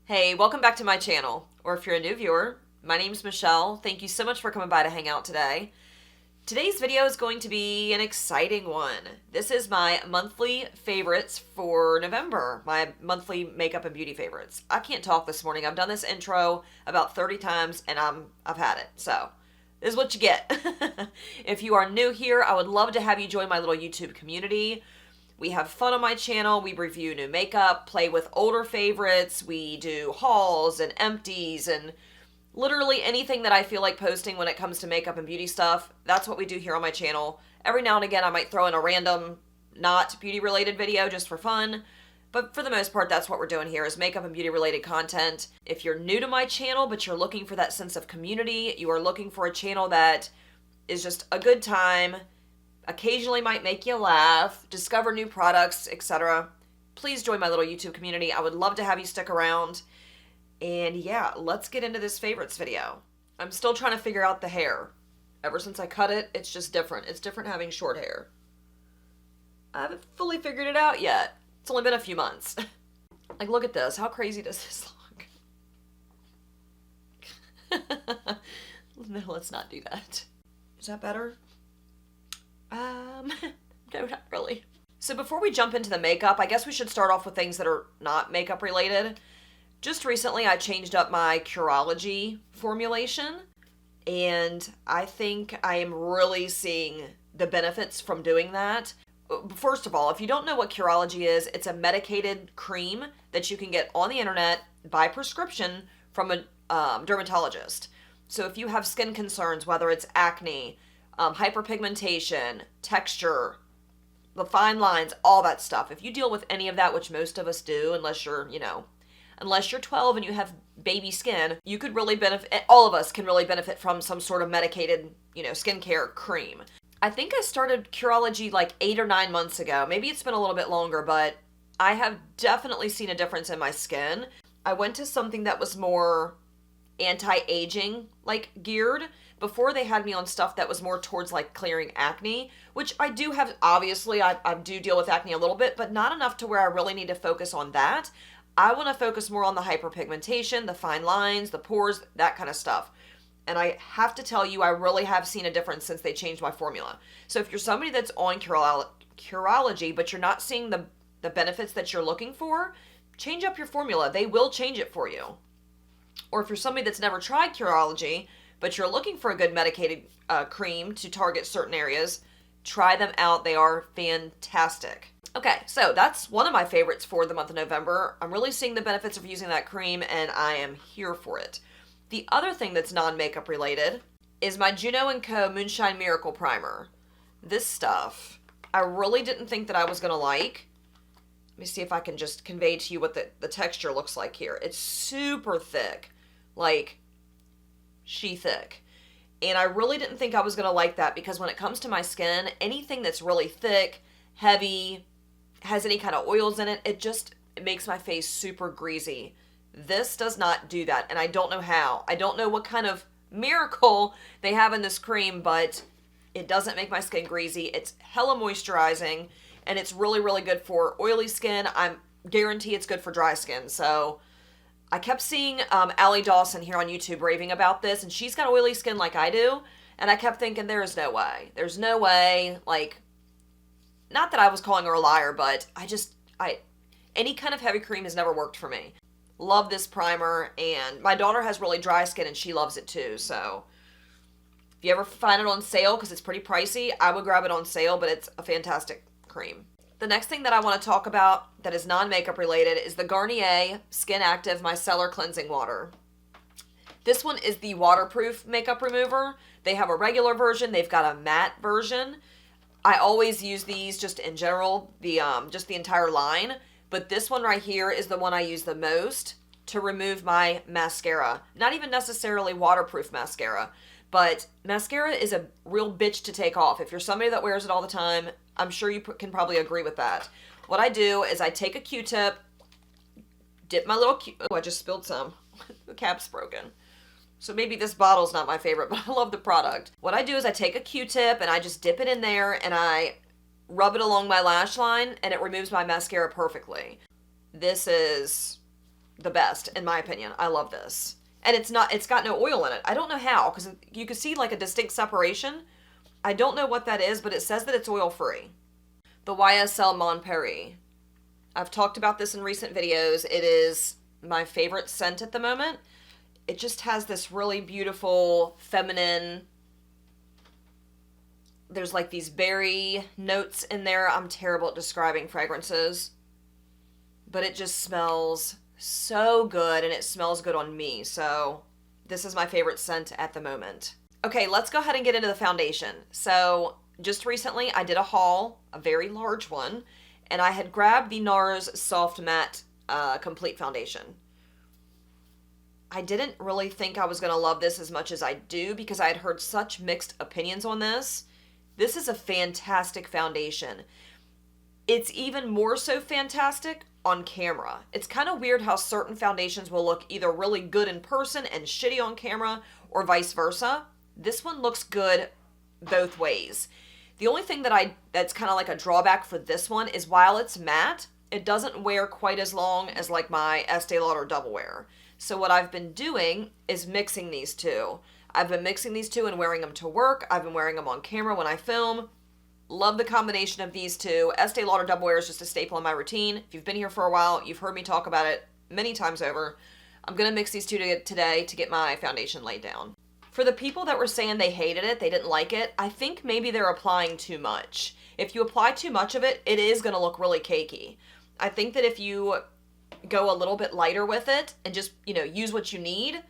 Hey, welcome back to my channel, or if you're a new viewer, my name's Michelle. Thank you so much for coming by to hang out today. Today's video is going to be an exciting one. This is my monthly favorites for November, my monthly makeup and beauty favorites. I can't talk this morning. I've done this intro about 30 times and I've had it. So, this is what you get. If you are new here, I would love to have you join my little YouTube community. We have fun on my channel. We review new makeup, play with older favorites. We do hauls and empties and literally anything that I feel like posting when it comes to makeup and beauty stuff. That's what we do here on my channel. Every now and again, I might throw in a random, not beauty related video just for fun. But for the most part, that's what we're doing here is makeup and beauty related content. If you're new to my channel, but you're looking for that sense of community, you are looking for a channel that is just a good time, occasionally might make you laugh, discover new products, etc. Please join my little YouTube community. I would love to have you stick around. And yeah, let's get into this favorites video. I'm still trying to figure out the hair. Ever since I cut it, it's just different. It's different having short hair. I haven't fully figured it out yet. It's only been a few months. Like, look at this. How crazy does this look? No, let's not do that. Is that better? No, not really. So before we jump into the makeup, I guess we should start off with things that are not makeup related. Just recently, I changed up my Curology formulation, and I think I am really seeing the benefits from doing that. First of all, if you don't know what Curology is, it's a medicated cream that you can get on the internet by prescription from a dermatologist. So if you have skin concerns, whether it's acne, hyperpigmentation, texture, the fine lines, all that stuff. If you deal with any of that, which most of us do, unless you're 12 and you have baby skin, you could really benefit, all of us can really benefit from some sort of medicated, skincare cream. I think I started Curology like 8 or 9 months ago. Maybe it's been a little bit longer, but I have definitely seen a difference in my skin. I went to something that was more anti-aging, geared. Before they had me on stuff that was more towards clearing acne, which I do have, obviously, I do deal with acne a little bit, but not enough to where I really need to focus on that. I want to focus more on the hyperpigmentation, the fine lines, the pores, that kind of stuff. And I have to tell you, I really have seen a difference since they changed my formula. So if you're somebody that's on Curology, but you're not seeing the benefits that you're looking for, change up your formula. They will change it for you. Or if you're somebody that's never tried Curology, but you're looking for a good medicated cream to target certain areas, try them out. They are fantastic. Okay, so that's one of my favorites for the month of November. I'm really seeing the benefits of using that cream, and I am here for it. The other thing that's non-makeup related is my Juno & Co. Moonshine Miracle Primer. This stuff, I really didn't think that I was going to like. Let me see if I can just convey to you what the texture looks like here. It's super thick, she thick. And I really didn't think I was going to like that because when it comes to my skin, anything that's really thick, heavy, has any kind of oils in it, it makes my face super greasy. This does not do that, and I don't know how. I don't know what kind of miracle they have in this cream, but it doesn't make my skin greasy. It's hella moisturizing, and it's really, really good for oily skin. I guarantee it's good for dry skin, so I kept seeing Allie Dawson here on YouTube raving about this, and she's got oily skin like I do, and I kept thinking, there's no way. There's no way, not that I was calling her a liar, but any kind of heavy cream has never worked for me. Love this primer, and my daughter has really dry skin, and she loves it too, so if you ever find it on sale, because it's pretty pricey, I would grab it on sale, but it's a fantastic cream. The next thing that I want to talk about that is non-makeup related is the Garnier Skin Active Micellar Cleansing Water. This one is the waterproof makeup remover. They have a regular version. They've got a matte version. I always use these just in general, just the entire line. But this one right here is the one I use the most to remove my mascara. Not even necessarily waterproof mascara, but mascara is a real bitch to take off. If you're somebody that wears it all the time, I'm sure you can probably agree with that. What I do is I take a Q-tip, dip my little oh, I just spilled some. The cap's broken. So maybe this bottle's not my favorite, but I love the product. What I do is I take a Q-tip and I just dip it in there and I rub it along my lash line and it removes my mascara perfectly. This is the best, in my opinion. I love this. And it's got no oil in it. I don't know how, because you can see like a distinct separation. I don't know what that is, but it says that it's oil-free. The YSL Mon Paris. I've talked about this in recent videos. It is my favorite scent at the moment. It just has this really beautiful, feminine, there's like these berry notes in there. I'm terrible at describing fragrances, but it just smells so good, and it smells good on me. So this is my favorite scent at the moment. Okay, let's go ahead and get into the foundation. So just recently I did a haul, a very large one, and I had grabbed the Nars Soft Matte Complete Foundation. I didn't really think I was going to love this as much as I do, because I had heard such mixed opinions on this. This is a fantastic foundation. It's even more so fantastic on camera. It's kind of weird how certain foundations will look either really good in person and shitty on camera, or vice versa. This one looks good both ways. The only thing that's kind of like a drawback for this one is while it's matte, it doesn't wear quite as long as like my Estee Lauder Double Wear. So what I've been doing is mixing these two. I've been mixing these two and wearing them to work. I've been wearing them on camera when I film. Love the combination of these two. Estee Lauder Double Wear is just a staple in my routine. If you've been here for a while, you've heard me talk about it many times over. I'm going to mix these two today to get my foundation laid down. For the people that were saying they hated it, they didn't like it, I think maybe they're applying too much. If you apply too much of it, it is going to look really cakey. I think that if you go a little bit lighter with it and just, use what you need,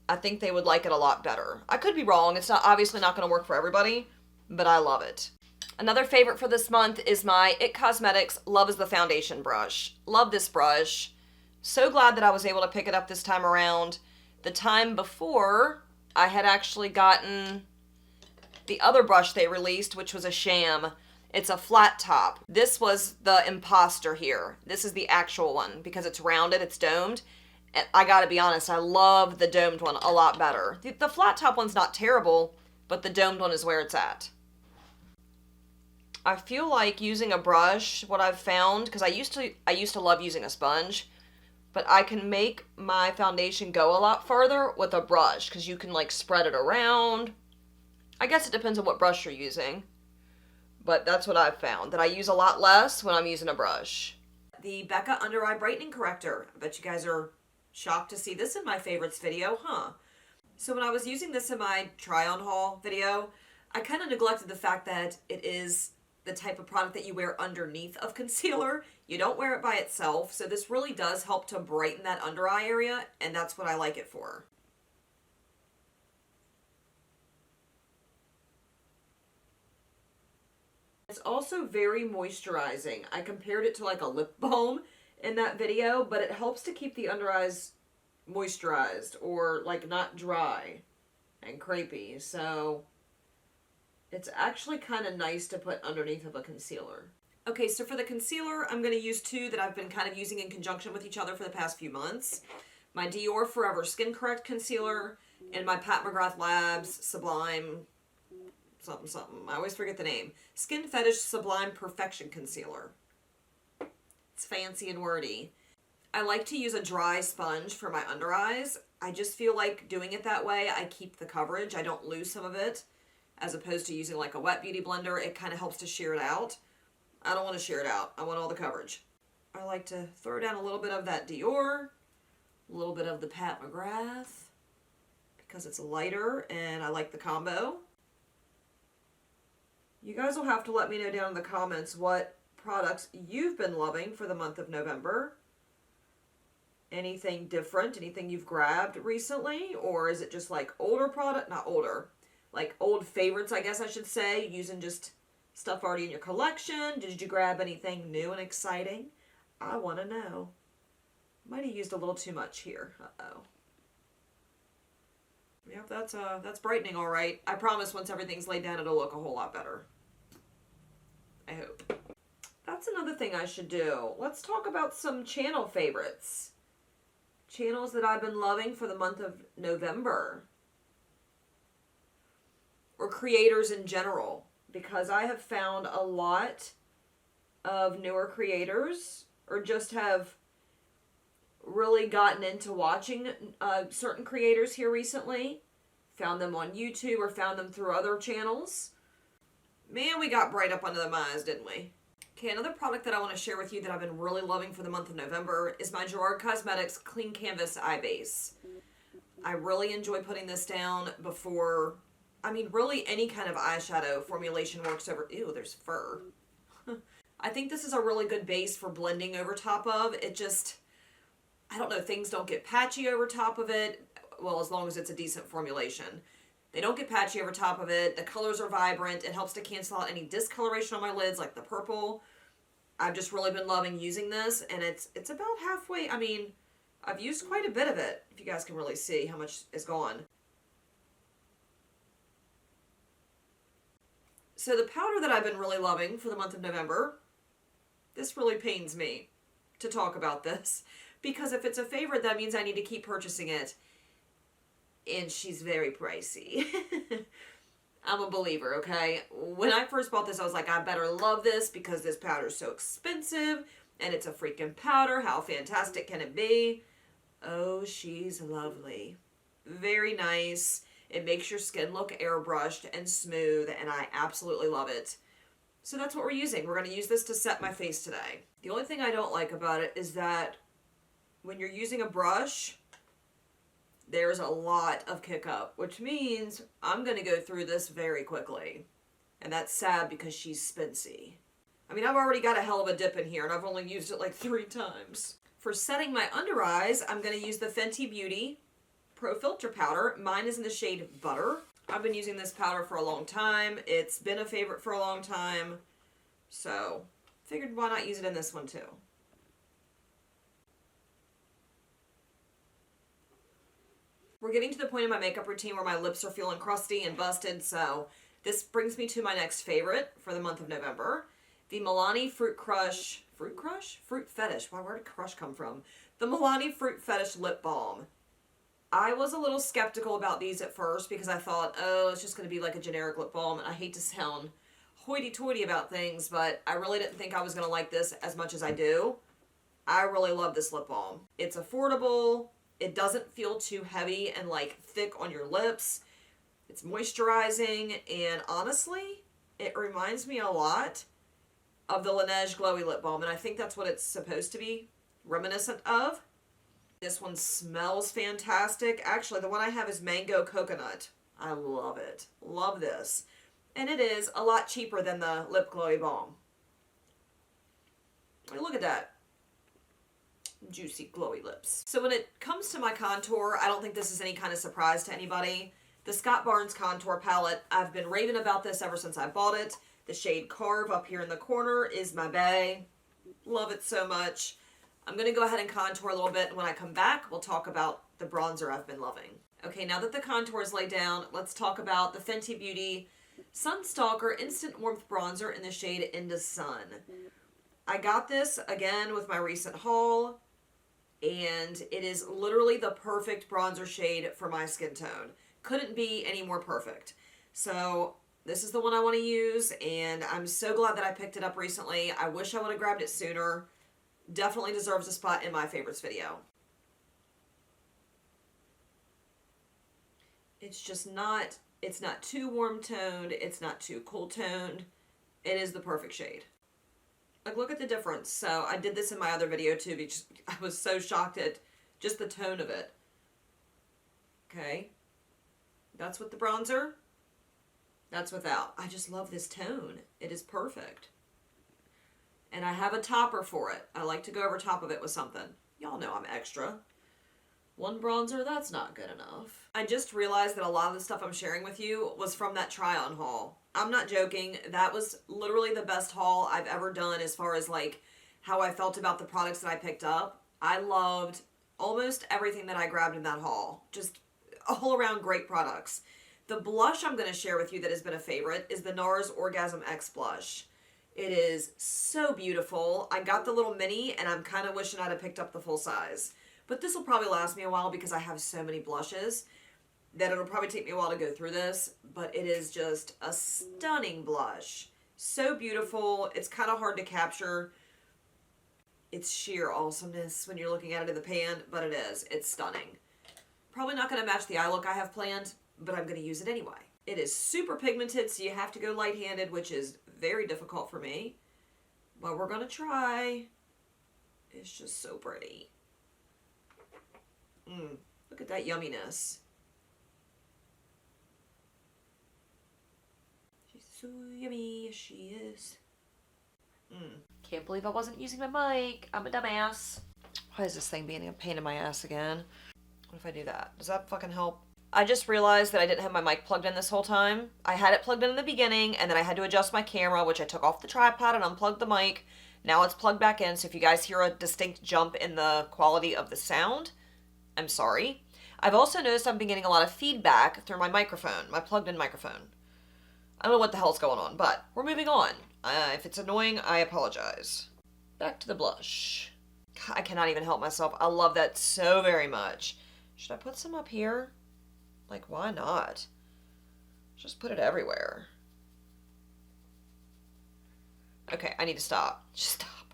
I think they would like it a lot better. I could be wrong. It's obviously not going to work for everybody, but I love it. Another favorite for this month is my IT Cosmetics Love is the Foundation brush. Love this brush. So glad that I was able to pick it up this time around. The time before, I had actually gotten the other brush they released, which was a sham. It's a flat top. This was the imposter here. This is the actual one because it's rounded, it's domed. And I gotta be honest, I love the domed one a lot better. The flat top one's not terrible, but the domed one is where it's at. I feel like using a brush, what I've found, because I used to love using a sponge, but I can make my foundation go a lot further with a brush because you can like spread it around. I guess it depends on what brush you're using, but that's what I've found, that I use a lot less when I'm using a brush. The Becca Under Eye Brightening Corrector. I bet you guys are shocked to see this in my favorites video, huh? So when I was using this in my try-on haul video, I kind of neglected the fact that it is the type of product that you wear underneath of concealer. You don't wear it by itself, so this really does help to brighten that under eye area, and that's what I like it for. It's also very moisturizing. I compared it to like a lip balm in that video, but it helps to keep the under eyes moisturized or like not dry and crepey, so it's actually kind of nice to put underneath of a concealer. Okay, so for the concealer, I'm going to use two that I've been kind of using in conjunction with each other for the past few months. My Dior Forever Skin Correct Concealer and my Pat McGrath Labs Sublime something. I always forget the name. Skin Fetish Sublime Perfection Concealer. It's fancy and wordy. I like to use a dry sponge for my under eyes. I just feel like doing it that way, I keep the coverage. I don't lose some of it. As opposed to using like a wet beauty blender, it kind of helps to shear it out. I don't want to shear it out. I want all the coverage. I like to throw down a little bit of that Dior, a little bit of the Pat McGrath, because it's lighter and I like the combo. You guys will have to let me know down in the comments what products you've been loving for the month of November. Anything different? Anything you've grabbed recently? Or is it just like older product? Not older. Like old favorites, I guess I should say, using just stuff already in your collection. Did you grab anything new and exciting? I want to know. Might have used a little too much here. Uh-oh. Yep, that's brightening all right. I promise once everything's laid down, it'll look a whole lot better. I hope. That's another thing I should do. Let's talk about some channel favorites. Channels that I've been loving for the month of November. Or creators in general, because I have found a lot of newer creators, or just have really gotten into watching certain creators here recently. Found them on YouTube or found them through other channels. Man, we got bright up under the eyes, didn't we? Okay, another product that I want to share with you that I've been really loving for the month of November is my Gerard Cosmetics Clean Canvas Eye Base. I really enjoy putting this down before, I mean, really any kind of eyeshadow formulation works over, ew, there's fur. I think this is a really good base for blending over top of. It just, I don't know, things don't get patchy over top of it. Well, as long as it's a decent formulation. They don't get patchy over top of it. The colors are vibrant. It helps to cancel out any discoloration on my lids, like the purple. I've just really been loving using this, and it's about halfway. I mean, I've used quite a bit of it, if you guys can really see how much is gone. So the powder that I've been really loving for the month of November, this really pains me to talk about this, because if it's a favorite, that means I need to keep purchasing it, and she's very pricey. I'm a believer, okay? When I first bought this, I was like, I better love this because this powder is so expensive, and it's a freaking powder. How fantastic can it be? Oh, she's lovely. Very nice. It makes your skin look airbrushed and smooth, and I absolutely love it. So that's what we're using. We're going to use this to set my face today. The only thing I don't like about it is that when you're using a brush, there's a lot of kick up, which means I'm going to go through this very quickly. And that's sad because she's spency. I mean, I've already got a hell of a dip in here, and I've only used it like 3 times. For setting my under eyes, I'm going to use the Fenty Beauty Pro Filter Powder. Mine is in the shade Butter. I've been using this powder for a long time. It's been a favorite for a long time. So, figured why not use it in this one too. We're getting to the point in my makeup routine where my lips are feeling crusty and busted, so this brings me to my next favorite for the month of November. The Milani Fruit Fetish? Where did crush come from? The Milani Fruit Fetish Lip Balm. I was a little skeptical about these at first because I thought, oh, it's just going to be like a generic lip balm, and I hate to sound hoity-toity about things, but I really didn't think I was going to like this as much as I do. I really love this lip balm. It's affordable. It doesn't feel too heavy and like thick on your lips. It's moisturizing, and honestly, it reminds me a lot of the Laneige Glowy Lip Balm, and I think that's what it's supposed to be reminiscent of. This one smells fantastic. Actually, the one I have is Mango Coconut. I love it. Love this. And it is a lot cheaper than the Lip Glowy Balm. Look at that. Juicy, glowy lips. So when it comes to my contour, I don't think this is any kind of surprise to anybody. The Scott Barnes Contour Palette, I've been raving about this ever since I bought it. The shade Carve up here in the corner is my bae. Love it so much. I'm going to go ahead and contour a little bit, and when I come back, we'll talk about the bronzer I've been loving. Okay, now that the contour is laid down, let's talk about the Fenty Beauty Sunstalker Instant Warmth Bronzer in the shade Into Sun. I got this, again, with my recent haul, and it is literally the perfect bronzer shade for my skin tone. Couldn't be any more perfect. So this is the one I want to use, and I'm so glad that I picked it up recently. I wish I would have grabbed it sooner. Definitely deserves a spot in my favorites video. It's just not, it's not too warm toned, it's not too cool toned. It is the perfect shade. Like, look at the difference. So I did this in my other video too because I was so shocked at just the tone of it. Okay. That's with the bronzer. That's without. I just love this tone. It is perfect. And I have a topper for it. I like to go over top of it with something. Y'all know I'm extra. One bronzer, that's not good enough. I just realized that a lot of the stuff I'm sharing with you was from that try-on haul. I'm not joking. That was literally the best haul I've ever done as far as like how I felt about the products that I picked up. I loved almost everything that I grabbed in that haul. Just all around great products. The blush I'm going to share with you that has been a favorite is the Nars Orgasm X Blush. It is so beautiful. I got the little mini, and I'm kind of wishing I'd have picked up the full size. But this will probably last me a while because I have so many blushes that it'll probably take me a while to go through this. But it is just a stunning blush. So beautiful. It's kind of hard to capture. It's sheer awesomeness when you're looking at it in the pan, but it is. It's stunning. Probably not going to match the eye look I have planned, but I'm going to use it anyway. It is super pigmented, so you have to go light-handed, which is very difficult for me. But we're going to try. It's just so pretty. Look at that yumminess. She's so yummy, yes she is. Can't believe I wasn't using my mic. I'm a dumbass. Why is this thing being a pain in my ass again? What if I do that? Does that fucking help? I just realized that I didn't have my mic plugged in this whole time. I had it plugged in the beginning, and then I had to adjust my camera, which I took off the tripod and unplugged the mic. Now it's plugged back in, so if you guys hear a distinct jump in the quality of the sound, I'm sorry. I've also noticed I've been getting a lot of feedback through my microphone, my plugged-in microphone. I don't know what the hell's going on, but we're moving on. If it's annoying, I apologize. Back to the blush. I cannot even help myself. I love that so very much. Should I put some up here? Like, why not? Just put it everywhere. Okay, I need to stop. Just stop.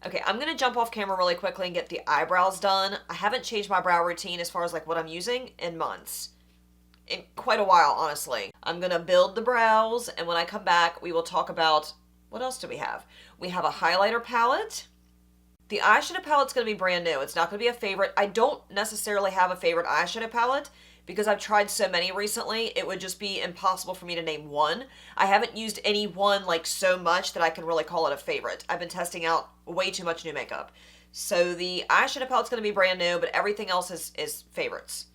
Okay, I'm going to jump off camera really quickly and get the eyebrows done. I haven't changed my brow routine as far as like what I'm using in months. In quite a while, honestly. I'm going to build the brows, and when I come back, we will talk about, what else do we have? We have a highlighter palette. The eyeshadow palette's going to be brand new. It's not going to be a favorite. I don't necessarily have a favorite eyeshadow palette because I've tried so many recently. It would just be impossible for me to name one. I haven't used any one like so much that I can really call it a favorite. I've been testing out way too much new makeup. So the eyeshadow palette's going to be brand new, but everything else is favorites.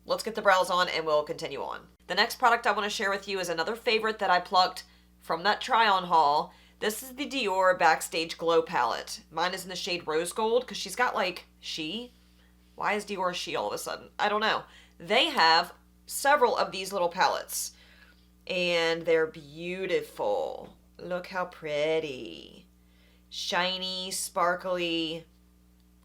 Let's get the brows on and we'll continue on. The next product I want to share with you is another favorite that I plucked from that try-on haul. This is the Dior Backstage Glow Palette. Mine is in the shade Rose Gold because she's got like she. Why is Dior she all of a sudden? I don't know. They have several of these little palettes and they're beautiful. Look how pretty. Shiny, sparkly,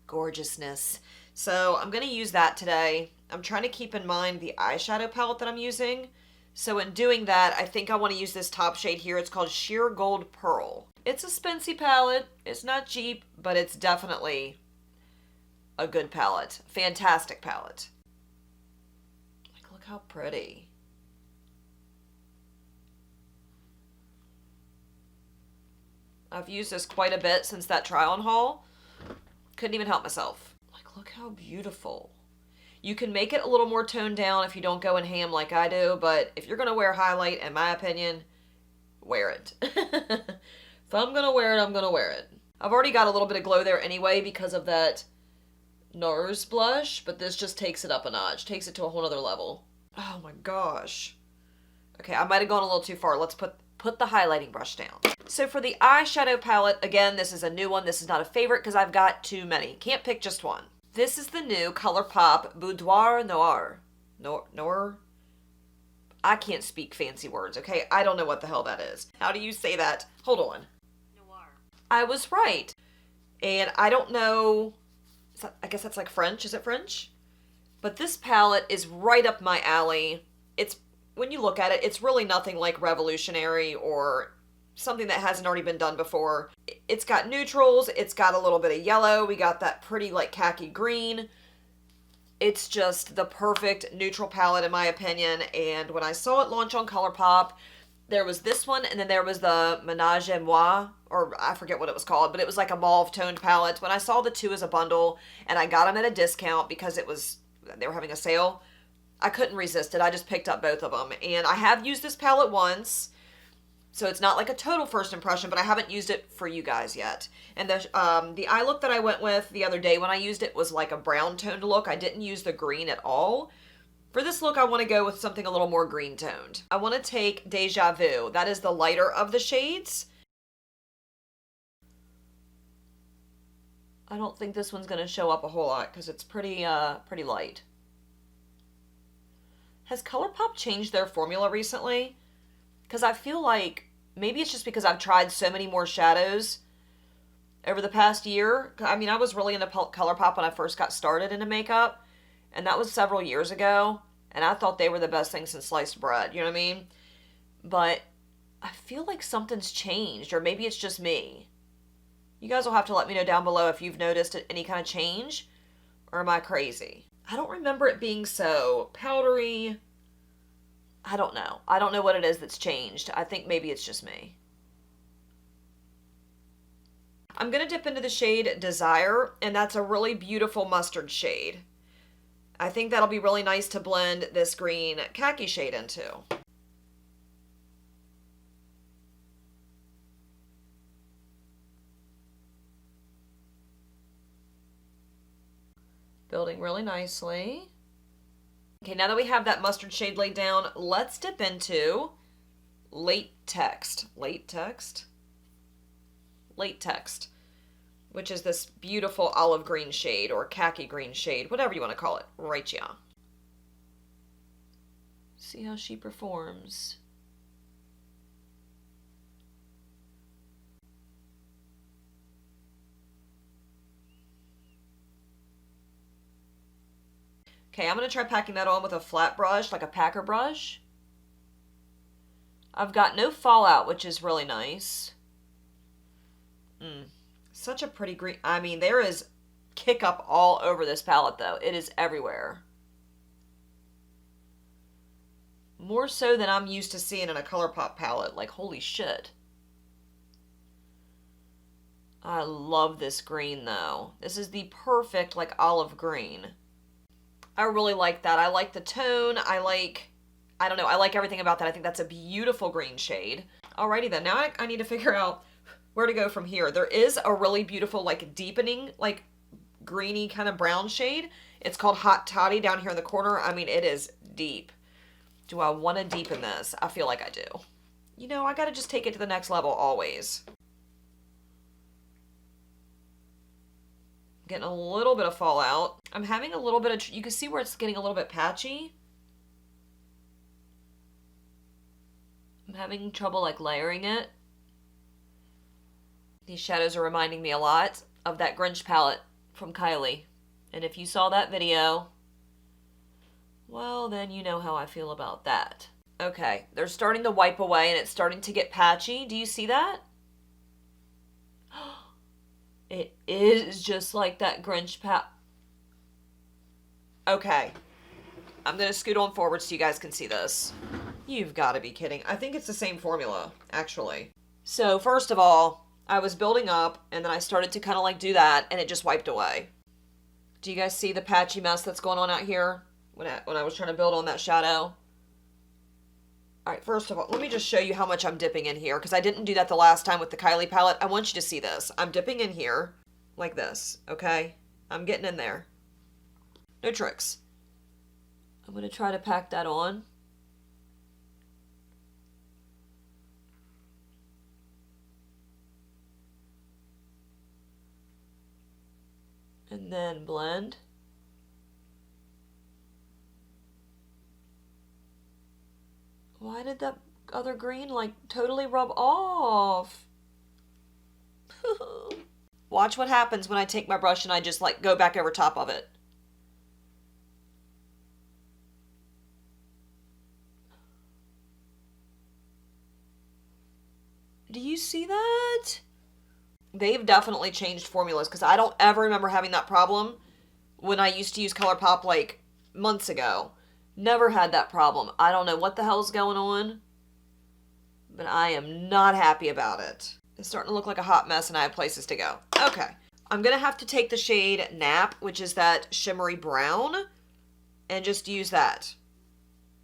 gorgeousness. So I'm going to use that today. I'm trying to keep in mind the eyeshadow palette that I'm using. So in doing that, I think I want to use this top shade here. It's called Sheer Gold Pearl. It's a spency palette. It's not cheap, but it's definitely a good palette. Fantastic palette. Like, look how pretty. I've used this quite a bit since that try-on haul. Couldn't even help myself. Like, look how beautiful. You can make it a little more toned down if you don't go in ham like I do, but if you're going to wear highlight, in my opinion, wear it. If I'm going to wear it, I'm going to wear it. I've already got a little bit of glow there anyway because of that Nars blush, but this just takes it up a notch, takes it to a whole other level. Oh my gosh. Okay, I might have gone a little too far. Let's put the highlighting brush down. So for the eyeshadow palette, again, this is a new one. This is not a favorite because I've got too many. Can't pick just one. This is the new Colourpop Boudoir Noir. Noir? I can't speak fancy words, okay? I don't know what the hell that is. How do you say that? Hold on. Noir. I was right. And I don't know, I guess that's like French. Is it French? But this palette is right up my alley. It's, when you look at it, it's really nothing like revolutionary or something that hasn't already been done before. It's got neutrals, it's got a little bit of yellow, we got that pretty like khaki green. It's just the perfect neutral palette in my opinion, and when I saw it launch on Colourpop, there was this one, and then there was the Ménage à Moi, or I forget what it was called, but it was like a mauve toned palette. When I saw the two as a bundle, and I got them at a discount because they were having a sale, I couldn't resist it. I just picked up both of them, and I have used this palette once. So it's not like a total first impression, but I haven't used it for you guys yet. And the eye look that I went with the other day when I used it was like a brown toned look. I didn't use the green at all. For this look, I want to go with something a little more green toned. I want to take Deja Vu. That is the lighter of the shades. I don't think this one's going to show up a whole lot because it's pretty light. Has Colourpop changed their formula recently? Because I feel like maybe it's just because I've tried so many more shadows over the past year. I mean, I was really into Colourpop when I first got started into makeup, and that was several years ago, and I thought they were the best thing since sliced bread, you know what I mean? But I feel like something's changed, or maybe it's just me. You guys will have to let me know down below if you've noticed any kind of change, or am I crazy? I don't remember it being so powdery. I don't know. I don't know what it is that's changed. I think maybe it's just me. I'm going to dip into the shade Desire, and that's a really beautiful mustard shade. I think that'll be really nice to blend this green khaki shade into. Building really nicely. Okay, now that we have that mustard shade laid down, let's dip into Latex, which is this beautiful olive green shade or khaki green shade, whatever you want to call it. Right, yeah. See how she performs. Okay, I'm going to try packing that on with a flat brush, like a packer brush. I've got no fallout, which is really nice. Such a pretty green. I mean, there is kick up all over this palette, though. It is everywhere. More so than I'm used to seeing in a Colourpop palette. Like, holy shit. I love this green, though. This is the perfect, like, olive green. I really like that. I like the tone. I don't know. I like everything about that. I think that's a beautiful green shade. Alrighty then. Now I need to figure out where to go from here. There is a really beautiful, like, deepening, like, greeny kind of brown shade. It's called Hot Toddy down here in the corner. I mean, it is deep. Do I want to deepen this? I feel like I do. You know, I got to just take it to the next level always. Getting a little bit of fallout. I'm having a little bit of, you can see where it's getting a little bit patchy. I'm having trouble like layering it. These shadows are reminding me a lot of that Grinch palette from Kylie. And if you saw that video, well, then you know how I feel about that. Okay, they're starting to wipe away and it's starting to get patchy. Do you see that? It is just like that Grinch palette. Okay. I'm going to scoot on forward so you guys can see this. You've got to be kidding. I think it's the same formula, actually. So, first of all, I was building up, and then I started to kind of like do that, and it just wiped away. Do you guys see the patchy mess that's going on out here when I was trying to build on that shadow? Alright, first of all, let me just show you how much I'm dipping in here, because I didn't do that the last time with the Kylie palette. I want you to see this. I'm dipping in here, like this, okay? I'm getting in there. No tricks. I'm going to try to pack that on. And then blend. Why did that other green like totally rub off? Watch what happens when I take my brush and I just like go back over top of it. Do you see that? They've definitely changed formulas because I don't ever remember having that problem when I used to use Colourpop like months ago. Never had that problem. I don't know what the hell's going on, but I am not happy about it. It's starting to look like a hot mess and I have places to go. Okay. I'm going to have to take the shade Nap, which is that shimmery brown, and just use that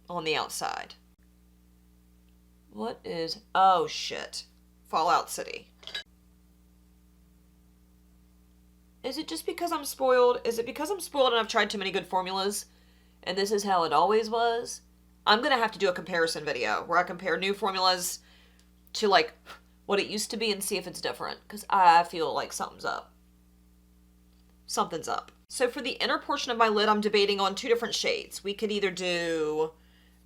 on the outside. What is... Oh, shit. Fallout City. Is it just because I'm spoiled? Is it because I'm spoiled and I've tried too many good formulas? And this is how it always was? I'm going to have to do a comparison video where I compare new formulas to like what it used to be and see if it's different. Because I feel like something's up. Something's up. So for the inner portion of my lid, I'm debating on two different shades. We could either do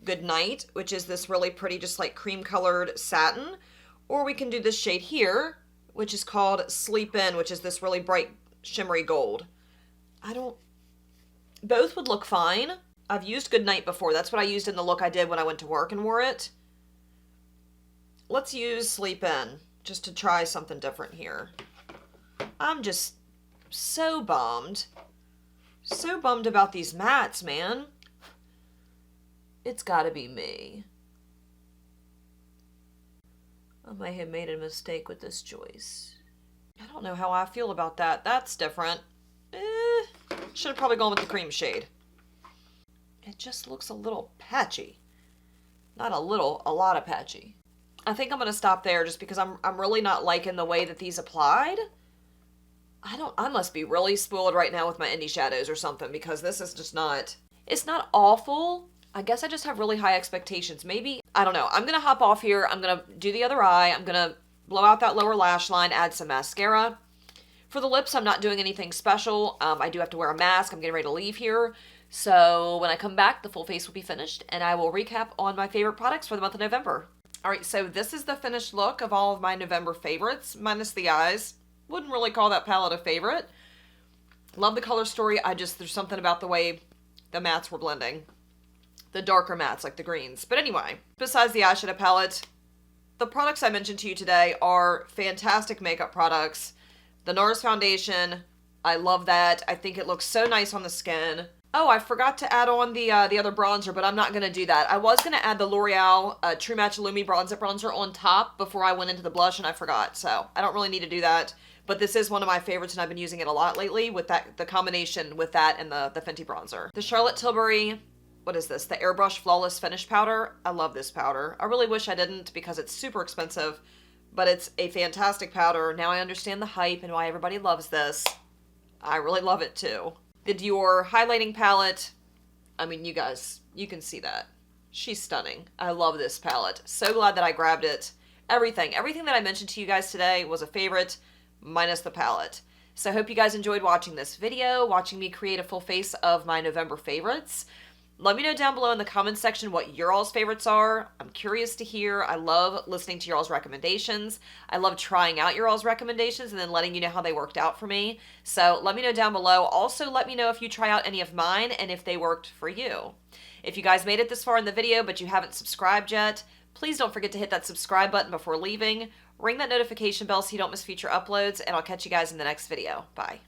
Good Night, which is this really pretty, just like cream colored satin. Or we can do this shade here, which is called Sleep In, which is this really bright shimmery gold. Both would look fine. I've used Good Night before. That's what I used in the look I did when I went to work and wore it. Let's use Sleep In, just to try something different here. I'm just so bummed. So bummed about these mattes, man. It's gotta be me. I may have made a mistake with this choice. I don't know how I feel about that. That's different. Should have probably gone with the cream shade. It just looks a little patchy. Not a little, a lot of patchy. I think I'm going to stop there just because I'm really not liking the way that these applied. I must be really spoiled right now with my indie shadows or something, because this is just not, it's not awful. I guess I just have really high expectations. Maybe, I don't know. I'm going to hop off here. I'm going to do the other eye. I'm going to blow out that lower lash line, add some mascara. For the lips, I'm not doing anything special. I do have to wear a mask. I'm getting ready to leave here. So when I come back, the full face will be finished, and I will recap on my favorite products for the month of November. All right, so this is the finished look of all of my November favorites, minus the eyes. Wouldn't really call that palette a favorite. Love the color story. There's something about the way the mattes were blending. The darker mattes, like the greens. But anyway, besides the eyeshadow palette, the products I mentioned to you today are fantastic makeup products. The Nars foundation, I love that. I think it looks so nice on the skin. Oh, I forgot to add on the other bronzer, but I'm not going to do that. I was going to add the L'Oreal True Match Illumi Bronzer on top before I went into the blush, and I forgot. So I don't really need to do that. But this is one of my favorites, and I've been using it a lot lately with the combination with that and the Fenty bronzer. The Charlotte Tilbury, what is this? The Airbrush Flawless Finish Powder. I love this powder. I really wish I didn't because it's super expensive, but it's a fantastic powder. Now I understand the hype and why everybody loves this. I really love it too. The Dior highlighting palette. I mean, you guys, you can see that. She's stunning. I love this palette. So glad that I grabbed it. Everything that I mentioned to you guys today was a favorite, minus the palette. So I hope you guys enjoyed watching this video, watching me create a full face of my November favorites. Let me know down below in the comments section what your all's favorites are. I'm curious to hear. I love listening to your all's recommendations. I love trying out your all's recommendations and then letting you know how they worked out for me. So let me know down below. Also, let me know if you try out any of mine and if they worked for you. If you guys made it this far in the video but you haven't subscribed yet, please don't forget to hit that subscribe button before leaving. Ring that notification bell so you don't miss future uploads, and I'll catch you guys in the next video. Bye.